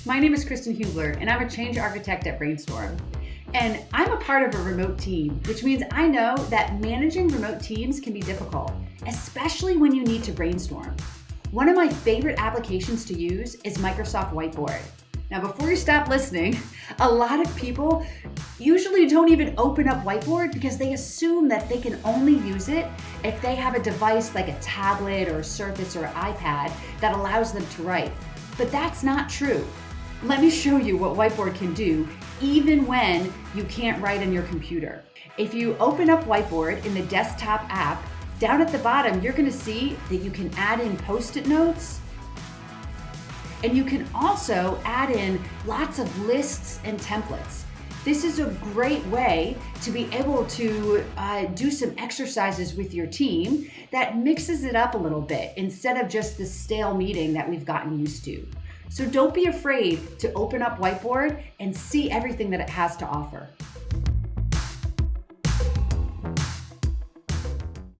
My name is Kristen Hubler, and I'm a change architect at Brainstorm. And I'm a part of a remote team, which means I know that managing remote teams can be difficult, especially when you need to brainstorm. One of my favorite applications to use is Microsoft Whiteboard. Now, before you stop listening, a lot of people usually don't even open up Whiteboard because they assume that they can only use it if they have a device like a tablet or a Surface or iPad that allows them to write. But that's not true. Let me show you what Whiteboard can do even when you can't write on your computer. If you open up Whiteboard in the desktop app, down at the bottom, you're gonna see that you can add in Post-it notes, and you can also add in lots of lists and templates. This is a great way to be able to do some exercises with your team that mixes it up a little bit instead of just the stale meeting that we've gotten used to. So don't be afraid to open up Whiteboard and see everything that it has to offer.